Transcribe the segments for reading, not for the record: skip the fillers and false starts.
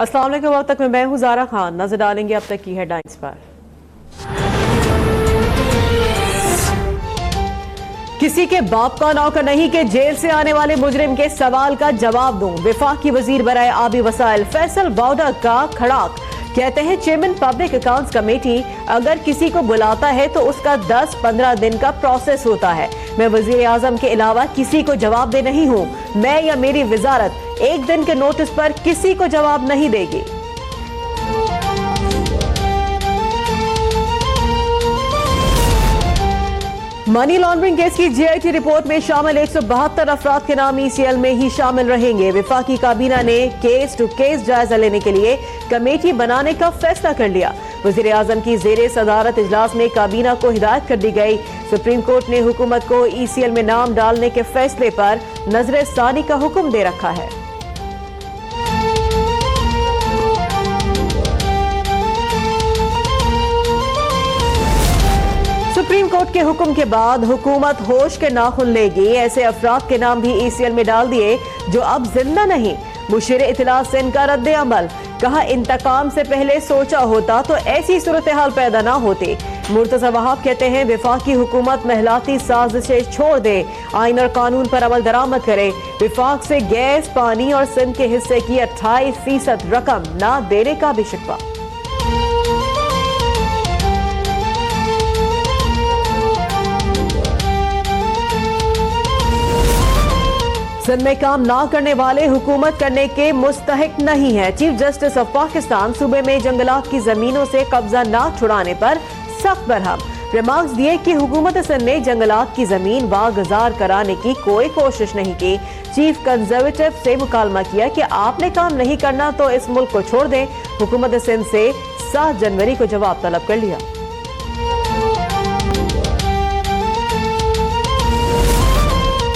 अस्सलाम वालेकुम। वक्त तक में मैं हूं ज़ारा खान। नजर डालेंगे अब तक की हेडलाइंस पर। किसी के बाप का नौकर नहीं कि जेल से आने वाले मुजरिम के सवाल का जवाब दूं। वफाकी वजीर बराए आबी वसाइल फैसल बौडा का खड़ाक। कहते हैं चेयरमैन पब्लिक अकाउंट्स कमेटी अगर किसी को बुलाता है तो उसका 10-15 दिन का प्रोसेस होता है। मैं वजीर आजम के अलावा किसी को जवाब दे नहीं हूँ। मैं या मेरी वजारत एक दिन के नोटिस पर किसी को जवाब नहीं देगी। मनी लॉन्ड्रिंग केस की जीआईटी रिपोर्ट में शामिल 172 अफराद के नाम ईसीएल में ही शामिल रहेंगे। वफाकी काबीना ने केस टू केस जायजा लेने के लिए कमेटी बनाने का फैसला कर लिया। वजीर आजम की जेरे सदारत इजलास में काबीना को हिदायत कर दी गई। सुप्रीम कोर्ट ने हुकूमत को ईसीएल में नाम डालने के फैसले पर नजरसानी का हुक्म दे रखा है। सुप्रीम कोर्ट के हुक्म के बाद हुकूमत होश के नाखुन लेगी। ऐसे अफराद के नाम भी ईसीएल में डाल दिए जो अब जिंदा नहीं। मुशीर इत्तला सिंध का रद्द अमल। कहा इंतकाम से पहले सोचा होता तो ऐसी सूरत हाल पैदा ना होती। मुर्तजा वहाब कहते हैं वफाकी हुकूमत महलाती साजिशें छोड़ दे, आइन और कानून पर अमल दरामद करे। विफाक से गैस पानी और सिंध के हिस्से की 28% रकम ना देने का भी शिकवा। सिंध में काम ना करने वाले हुकूमत करने के मुस्तहिक नहीं है। चीफ जस्टिस ऑफ पाकिस्तान सूबे में जंगलात की जमीनों से कब्जा ना छुड़ाने पर सख्त बरहम। रिमार्क्स दिए कि हुकूमत सिंध ने जंगलात की जमीन वागुजार कराने की कोई कोशिश नहीं की। चीफ कंजर्वेटिव से मुकालमा किया कि आपने काम नहीं करना तो इस मुल्क को छोड़ दें। हुकूमत सिंध से 7 जनवरी को जवाब तलब कर लिया।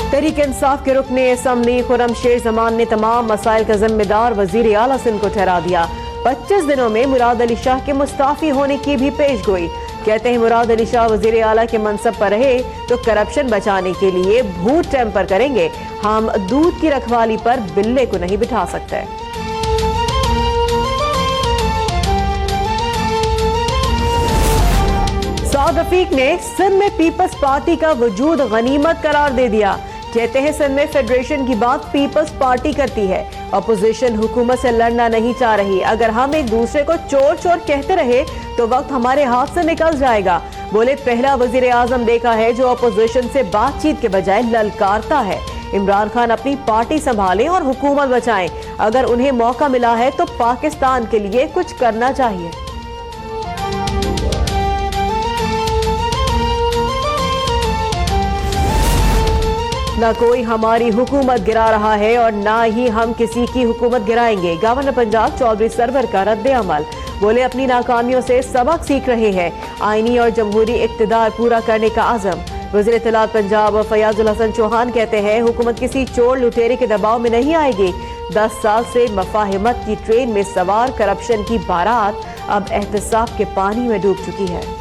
तहरीक इंसाफ के रुकने असम्बली खुर्रम शेर जमान ने तमाम मसाइल का जिम्मेदार वजीर आला सिंध को ठहरा दिया। 25 दिनों में मुराद अली शाह के मुस्ताफी होने की भी पेशगोई। कहते हैं मुराद अली शाह वजीर आला के मनसब पर रहे तो करप्शन बचाने के लिए भूत टेम्पर करेंगे। हम दूध की रखवाली पर बिल्ले को नहीं बिठा सकते। साउद रफीक ने सिंध में पीपल्स पार्टी का वजूद गनीमत करार दे दिया। कहते हैं सिंध में फेडरेशन की बात पीपल्स पार्टी करती है। अपोजिशन हुकूमत से लड़ना नहीं चाह रही। अगर हम एक दूसरे को चोर चोर कहते रहे तो वक्त हमारे हाथ से निकल जाएगा। बोले पहला वजीर आजम देखा है जो अपोजिशन से बातचीत के बजाय ललकारता है। इमरान खान अपनी पार्टी संभालें और हुकूमत बचाएं। अगर उन्हें मौका मिला है तो पाकिस्तान के लिए कुछ करना चाहिए। ना कोई हमारी हुकूमत गिरा रहा है और ना ही हम किसी की हुकूमत गिराएंगे। गवर्नर पंजाब चौधरी सरवर का रद्द अमल। बोले अपनी नाकामियों से सबक सीख रहे हैं। आईनी और जमहूरी इक्तदार पूरा करने का आज़म। वज़ीर इत्तलात पंजाब फयाजुल हसन चौहान कहते हैं हुकूमत किसी चोर लुटेरे के दबाव में नहीं आएगी। 10 साल से मफाहिमत की ट्रेन में सवार करप्शन की बारात अब एहतसाब के पानी में डूब चुकी है।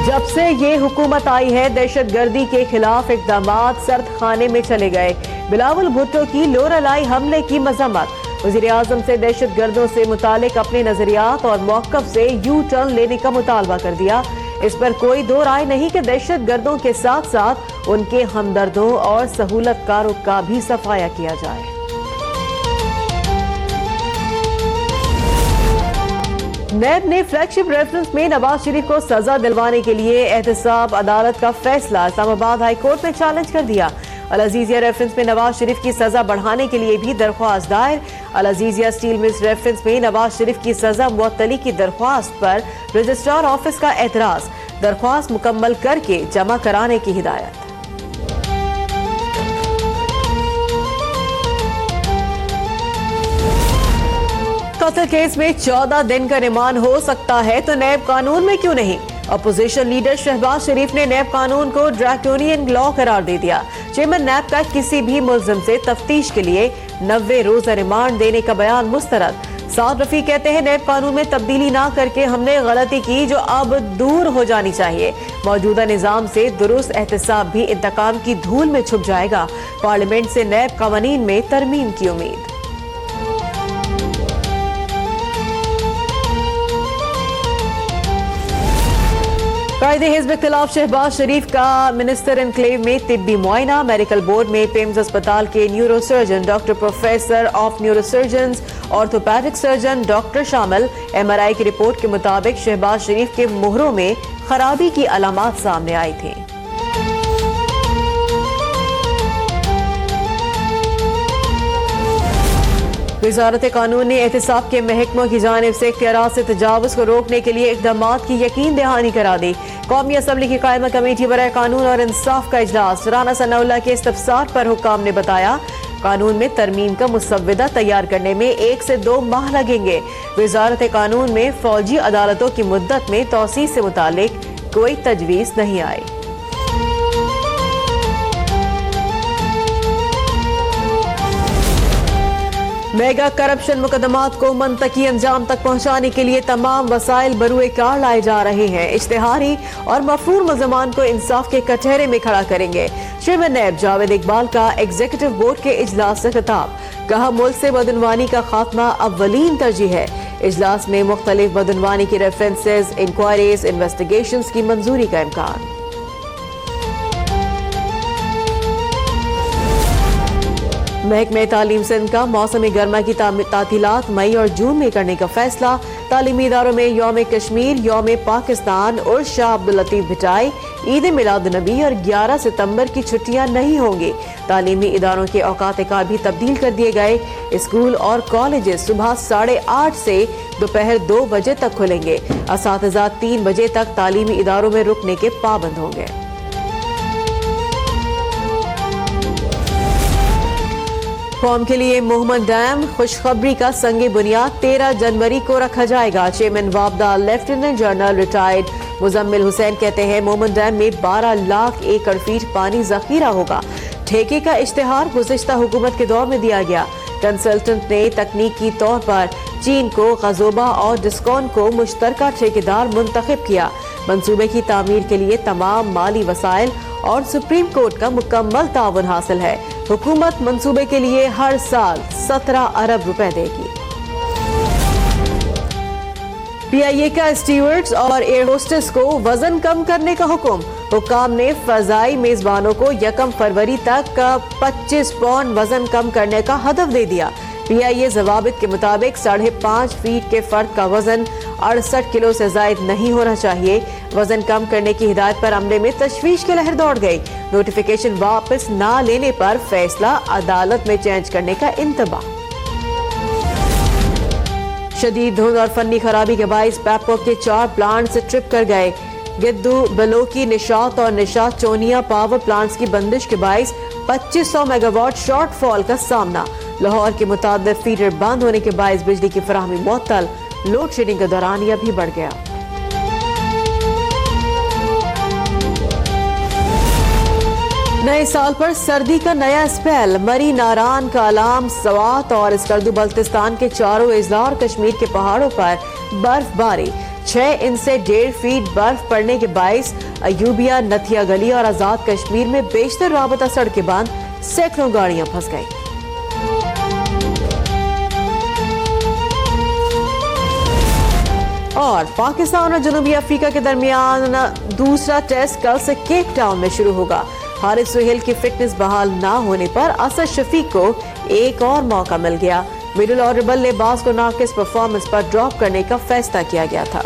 जब से ये हुकूमत आई है दहशतगर्दी के खिलाफ इकदाम सर्द खाने में चले गए। बिलावल भुट्टो की लोरालाई हमले की मजम्मत। वज़ीर आज़म से दहशतगर्दों से मुतालिक अपने नजरियात और मौक़िफ़ से यू टर्न लेने का मुतालबा कर दिया। इस पर कोई दो राय नहीं कि दहशतगर्दों के साथ साथ उनके हमदर्दों और सहूलतकारों का भी सफाया किया जाए। नैब ने फ्लैगशिप रेफरेंस में नवाज शरीफ को सजा दिलवाने के लिए एहतसाब अदालत का फैसला इस्लामाबाद हाई कोर्ट में चैलेंज कर दिया। अल अजीजिया रेफरेंस में नवाज शरीफ की सजा बढ़ाने के लिए भी दरख्वास्त दायर। अल अजीजिया स्टील मिल्स रेफरेंस में नवाज शरीफ की सजा मुअत्तली की दरख्वास्त पर रजिस्ट्रार ऑफिस का एतराज। दरख्वास्त मुकम्मल करके जमा कराने की हिदायत। कत्ल केस में 14 दिन का रिमांड हो सकता है तो नैब कानून में क्यों नहीं। अपोजिशन लीडर शहबाज शरीफ ने नैब कानून को ड्रैकोनियन लॉ करार दे दिया। चेयरमैन नैब का किसी भी मुल्जिम से तफ्तीश के लिए 90 रोजा रिमांड देने का बयान मुस्तरद। साद रफी कहते हैं नैब कानून में तब्दीली ना करके हमने गलती की जो अब दूर हो जानी चाहिए। मौजूदा निजाम से दुरुस्त एहतसाब भी इंतकाम की धूल में छुप जाएगा। पार्लियामेंट से नैब कानून में तरमीम की उम्मीद। कायदे हिज़्ब इख्तिलाफ शहबाज शरीफ का मिनिस्टर एनक्लेव में तिब्बी मुआयना। मेडिकल बोर्ड में पेम्स अस्पताल के neurosurgeon doctor professor of neurosurgeon orthopaedic surgeon doctor शामिल। MRI की रिपोर्ट के मुताबिक शहबाज शरीफ के मुहरों में खराबी की अलामात सामने आई थी। वज़ारत कानून ने एहतिसाब के महकमों की जानिब से इख्तियारात से तजावुज़ को रोकने के लिए इक़दामात की यकीन दहानी करा दी। कौमी असम्बली की कायमा कमेटी बराए कानून और इंसाफ का इजलास। राना सनाउल्लाह के इस्तफसार पर हुक्काम ने बताया कानून में तरमीम का मुसव्वदा तैयार करने में 1 से 2 माह लगेंगे। वज़ारत कानून में फौजी अदालतों की मुद्दत में तौसीह से मुतालिक कोई तजवीज़ नहीं आई। मेगा करप्शन मुकदमात को मंतकी अंजाम तक पहुंचाने के लिए तमाम वसाइल बरूए कार लाए जा रहे हैं। इश्तिहारी और मफरूर मुल्ज़मान को इंसाफ के कटहरे में खड़ा करेंगे। चेयरमैन नैब जावेद इकबाल का एग्जीक्यूटिव बोर्ड के इजलास से खिताब। कहा मुल्क से बदनवानी का खात्मा अव्वलीन तरजीह है। इजलास में मुख्तलिफ बदनवानी की रेफरेंसेज, इंक्वायरीज, इन्वेस्टिगेशंस की मंजूरी का इम्कान। महकमे तालीम सिंध का मौसम गर्मा की तातीलात मई और जून में करने का फैसला। तालीमी इदारों में यौम कश्मीर, यौम पाकिस्तान और शाह अब्दुल लतीफ भिटाई, ईद मिलाद नबी और 11 सितंबर की छुट्टियां नहीं होंगी। तालीमी इदारों के औकात कार भी तब्दील कर दिए गए। स्कूल और कॉलेजेस सुबह 8:30 से दोपहर 2 बजे तक खुलेंगे। असातिज़ा 3 बजे तक तालीमी इदारों में रुकने के पाबंद होंगे। कौम के लिए मोहम्मद डैम खुशखबरी का संगे बुनियाद 13 जनवरी को रखा जाएगा। चेयरमैन वाबदा lieutenant general retired Muzammil Hussain कहते हैं मोहम्मद डैम में 12 लाख एकड़ फीट पानी जखीरा होगा। ठेके का इश्तिहार गुज़िश्ता हुकूमत के दौर में दिया गया। कंसल्टेंट ने तकनीकी तौर पर चीन को गजोबा और डिस्कॉन को मुश्तरका ठेकेदार मुंतखब किया। मंसूबे की तामीर के लिए तमाम माली वसाइल और सुप्रीम कोर्ट का मुकम्मल ताउन हासिल है। हुकूमत मंसूबे के लिए हर साल 17 अरब रुपए देगी। PIA का स्टीवर्ड्स और एयर होस्टेस को वजन कम करने का हुक्म। हुक्काम ने फजाई मेजबानों को 1 फरवरी तक 25 पौंड वजन कम करने का हदफ दे दिया। PIA जवाबित के मुताबिक 5.5 फीट के फर्द का वजन 68 किलो से जायद नहीं होना चाहिए। वजन कम करने की हिदायत पर अमले में तशवीश की लहर दौड़ गई। नोटिफिकेशन वापस ना लेने पर फैसला अदालत में चेंज करने का इंतबाह। शदीद धुंध और फन्नी खराबी के बाइस बैपॉक के 4 प्लांट से ट्रिप कर गए। गिद्दू, बलोकी, निशात और निशात चोनिया पावर प्लांट्स की बंदिश के बाइस 2500 मेगावाट शॉर्टफॉल का सामना। लाहौर के मुताबिक फीडर बंद होने के बाइस बिजली की फराहमी मुअत्तल। लोड शेडिंग का दौरान यह भी बढ़ गया। नए साल पर सर्दी का नया स्पेल। मरी नारान का अलाम, सवात और स्कर्दू बल्तिस्तान के चारों अजला और कश्मीर के पहाड़ों पर बर्फबारी। 6 इंच से 1.5 फीट बर्फ पड़ने के बाइस अयूबिया, नथिया गली और आजाद कश्मीर में बेशतर राबता सड़कें बंद। सैकड़ों गाड़ियां फंस गईं। और पाकिस्तान और जनूबी अफ्रीका के दरमियान दूसरा टेस्ट कल से केप टाउन में शुरू होगा। हारिस सुहेल की फिटनेस बहाल ना होने पर असद शफीक को एक और मौका मिल गया। मिडिल ऑर्डर बल्लेबाज को नाकिस परफॉर्मेंस पर ड्रॉप करने का फैसला किया गया था।